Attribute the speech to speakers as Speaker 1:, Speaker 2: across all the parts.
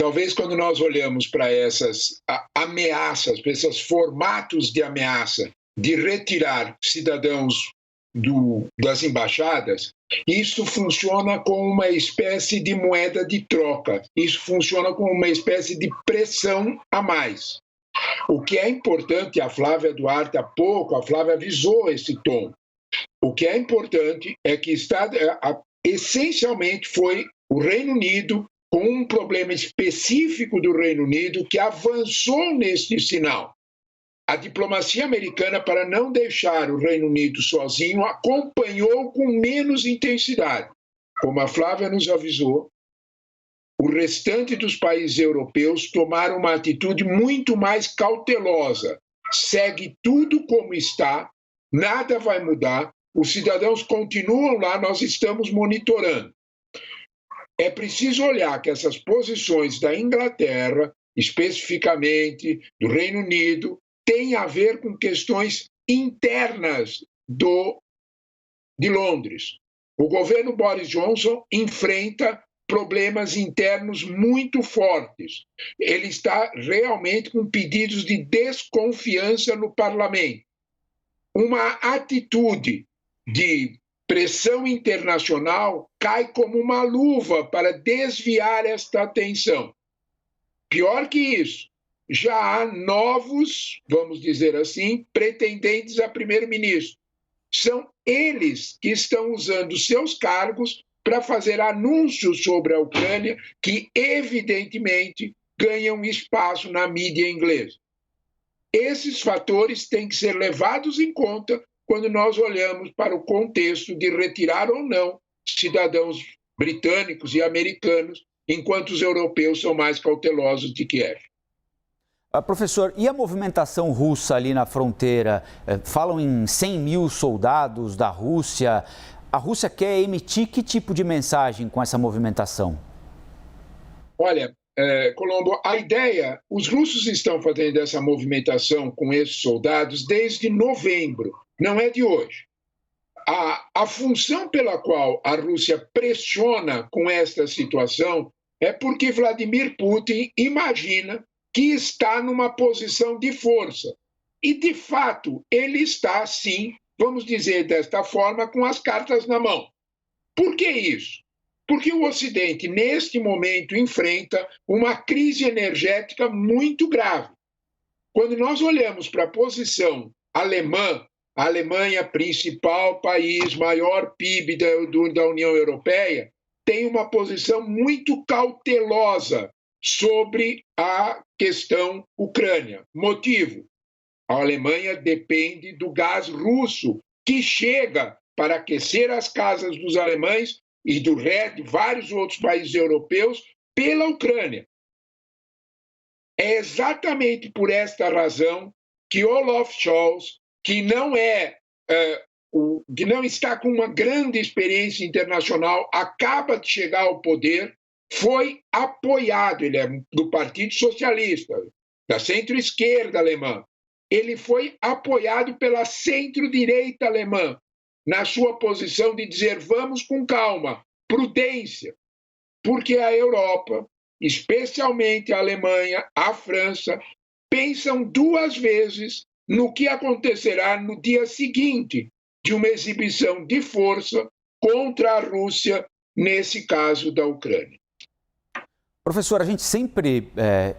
Speaker 1: Talvez quando nós olhamos para essas ameaças, para esses formatos de ameaça, de retirar cidadãos das embaixadas, isso funciona como uma espécie de moeda de troca, isso funciona como uma espécie de pressão a mais. O que é importante, a Flávia Duarte há pouco, a Flávia avisou esse tom, o que é importante é que essencialmente foi o Reino Unido, com um problema específico do Reino Unido, que avançou neste sinal. A diplomacia americana, para não deixar o Reino Unido sozinho, acompanhou com menos intensidade. Como a Flávia nos avisou, o restante dos países europeus tomaram uma atitude muito mais cautelosa. Segue tudo como está, nada vai mudar, os cidadãos continuam lá, nós estamos monitorando. É preciso olhar que essas posições da Inglaterra, especificamente do Reino Unido, têm a ver com questões internas de Londres. O governo Boris Johnson enfrenta problemas internos muito fortes. Ele está realmente com pedidos de desconfiança no parlamento. Uma atitude de pressão internacional cai como uma luva para desviar esta atenção. Pior que isso, já há novos, vamos dizer assim, pretendentes a primeiro-ministro. São eles que estão usando seus cargos para fazer anúncios sobre a Ucrânia que, evidentemente, ganham espaço na mídia inglesa. Esses fatores têm que ser levados em conta quando nós olhamos para o contexto de retirar ou não cidadãos britânicos e americanos, enquanto os europeus são mais cautelosos de Kiev.
Speaker 2: Professor, e a movimentação russa ali na fronteira? Falam em 100 mil soldados da Rússia. A Rússia quer emitir que tipo de mensagem com essa movimentação?
Speaker 1: Olha, Colombo, a ideia, os russos estão fazendo essa movimentação com esses soldados desde novembro, não é de hoje. A função pela qual a Rússia pressiona com esta situação é porque Vladimir Putin imagina que está numa posição de força. E, de fato, ele está, sim, vamos dizer desta forma, com as cartas na mão. Por que isso? Porque o Ocidente, neste momento, enfrenta uma crise energética muito grave. Quando nós olhamos para a posição alemã, a Alemanha, principal país, maior PIB da União Europeia, tem uma posição muito cautelosa sobre a questão Ucrânia. Motivo: a Alemanha depende do gás russo, que chega para aquecer as casas dos alemães e de vários outros países europeus pela Ucrânia. É exatamente por esta razão que Olaf Scholz, que não está com uma grande experiência internacional, acaba de chegar ao poder, foi apoiado, ele é do Partido Socialista, da centro-esquerda alemã. Ele foi apoiado pela centro-direita alemã, na sua posição de dizer: vamos com calma, prudência, porque a Europa, especialmente a Alemanha, a França, pensam duas vezes no que acontecerá no dia seguinte de uma exibição de força contra a Rússia, nesse caso da Ucrânia.
Speaker 2: Professor, a gente sempre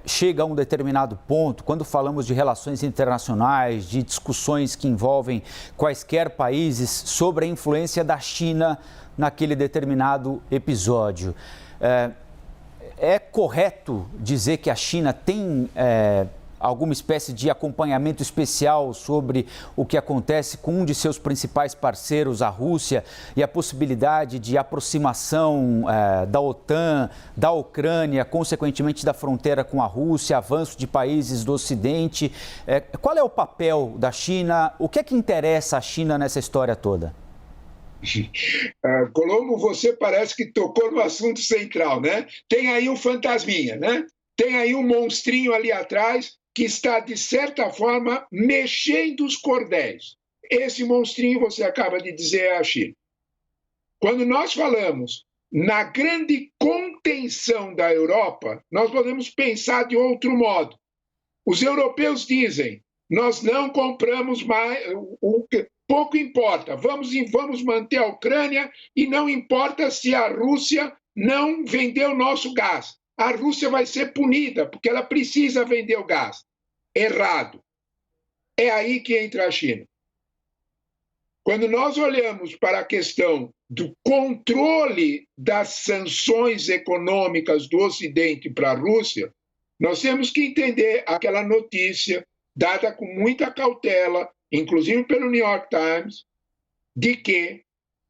Speaker 2: chega a um determinado ponto, quando falamos de relações internacionais, de discussões que envolvem quaisquer países, sobre a influência da China naquele determinado episódio. É correto dizer que a China tem alguma espécie de acompanhamento especial sobre o que acontece com um de seus principais parceiros, a Rússia, e a possibilidade de aproximação da OTAN, da Ucrânia, consequentemente da fronteira com a Rússia, avanço de países do Ocidente? Qual é o papel da China? O que é que interessa a China nessa história toda?
Speaker 1: Colombo, você parece que tocou no assunto central, né? Tem aí um fantasminha, né? Tem aí um monstrinho ali atrás que está, de certa forma, mexendo os cordéis. Esse monstrinho, você acaba de dizer, é a China. Quando nós falamos na grande intenção da Europa, nós podemos pensar de outro modo. Os europeus dizem, nós não compramos mais, pouco importa, vamos manter a Ucrânia e não importa se a Rússia não vender o nosso gás. A Rússia vai ser punida, porque ela precisa vender o gás. Errado. É aí que entra a China. Quando nós olhamos para a questão do controle das sanções econômicas do Ocidente para a Rússia, nós temos que entender aquela notícia dada com muita cautela, inclusive pelo New York Times, de que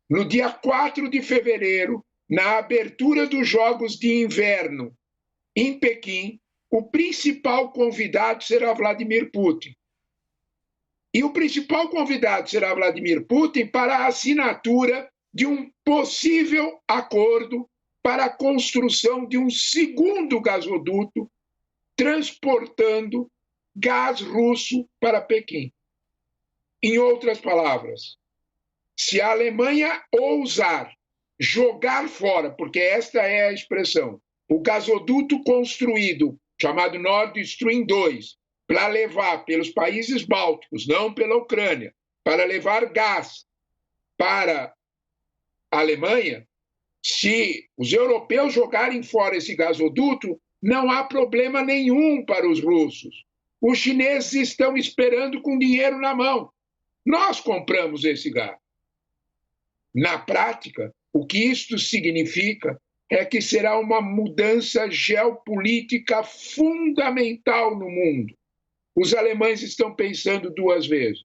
Speaker 1: no dia 4 de fevereiro, na abertura dos Jogos de Inverno em Pequim, o principal convidado será Vladimir Putin. E o principal convidado será Vladimir Putin para a assinatura de um possível acordo para a construção de um segundo gasoduto transportando gás russo para Pequim. Em outras palavras, se a Alemanha ousar jogar fora, porque esta é a expressão, o gasoduto construído, chamado Nord Stream 2, para levar pelos países bálticos, não pela Ucrânia, para levar gás para a Alemanha, se os europeus jogarem fora esse gasoduto, não há problema nenhum para os russos. Os chineses estão esperando com dinheiro na mão. Nós compramos esse gás. Na prática, o que isto significa é que será uma mudança geopolítica fundamental no mundo. Os alemães estão pensando duas vezes.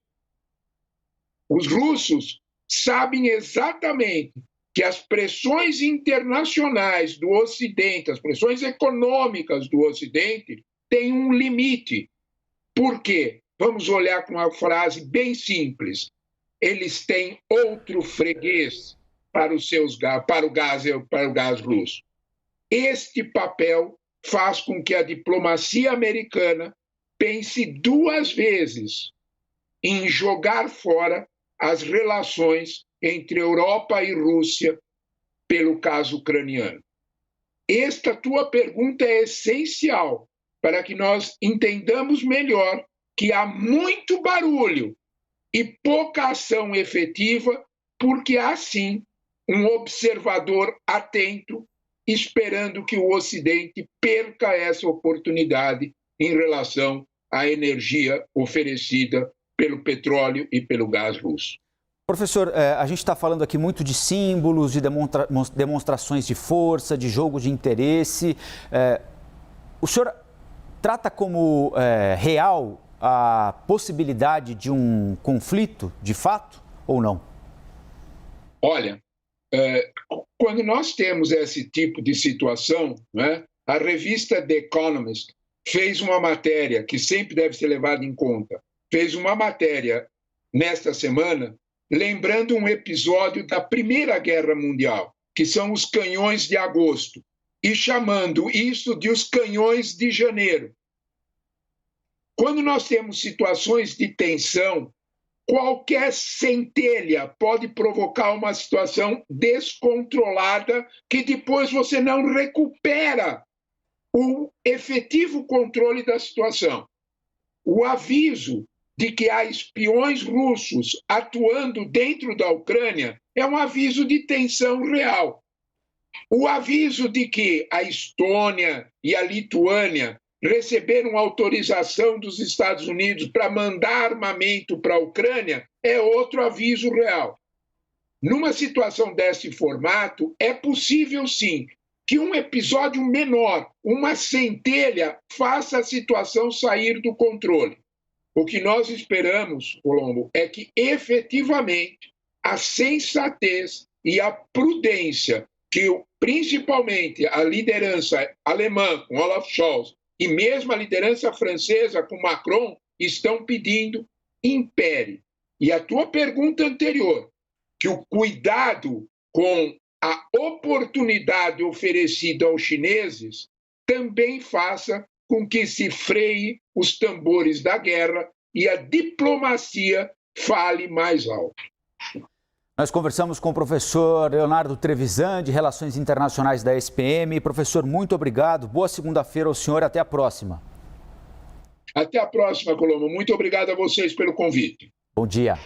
Speaker 1: Os russos sabem exatamente que as pressões internacionais do Ocidente, as pressões econômicas do Ocidente, têm um limite. Por quê? Vamos olhar com uma frase bem simples. Eles têm outro freguês para o gás russo. Este papel faz com que a diplomacia americana pense duas vezes em jogar fora as relações entre Europa e Rússia pelo caso ucraniano. Esta tua pergunta é essencial para que nós entendamos melhor que há muito barulho e pouca ação efetiva, porque há sim um observador atento esperando que o Ocidente perca essa oportunidade em relação à energia oferecida pelo petróleo e pelo gás russo.
Speaker 2: Professor, a gente está falando aqui muito de símbolos, de demonstrações de força, de jogo de interesse. O senhor trata como real a possibilidade de um conflito, de fato, ou não?
Speaker 1: Olha, quando nós temos esse tipo de situação, né, a revista The Economist fez uma matéria que sempre deve ser levada em conta. Fez uma matéria nesta semana lembrando um episódio da Primeira Guerra Mundial, que são os canhões de agosto, e chamando isso de os canhões de janeiro. Quando nós temos situações de tensão, qualquer centelha pode provocar uma situação descontrolada que depois você não recupera o efetivo controle da situação. O aviso de que há espiões russos atuando dentro da Ucrânia é um aviso de tensão real. O aviso de que a Estônia e a Lituânia receberam autorização dos Estados Unidos para mandar armamento para a Ucrânia é outro aviso real. Numa situação desse formato, é possível sim que um episódio menor, uma centelha, faça a situação sair do controle. O que nós esperamos, Colombo, é que efetivamente a sensatez e a prudência que principalmente a liderança alemã com Olaf Scholz e mesmo a liderança francesa com Macron estão pedindo impere. E a tua pergunta anterior, que o cuidado com a oportunidade oferecida aos chineses também faça com que se freie os tambores da guerra e a diplomacia fale mais alto.
Speaker 2: Nós conversamos com o professor Leonardo Trevisan, de Relações Internacionais da SPM. Professor, muito obrigado. Boa segunda-feira ao senhor e até a próxima.
Speaker 1: Até a próxima, Colombo. Muito obrigado a vocês pelo convite.
Speaker 2: Bom dia.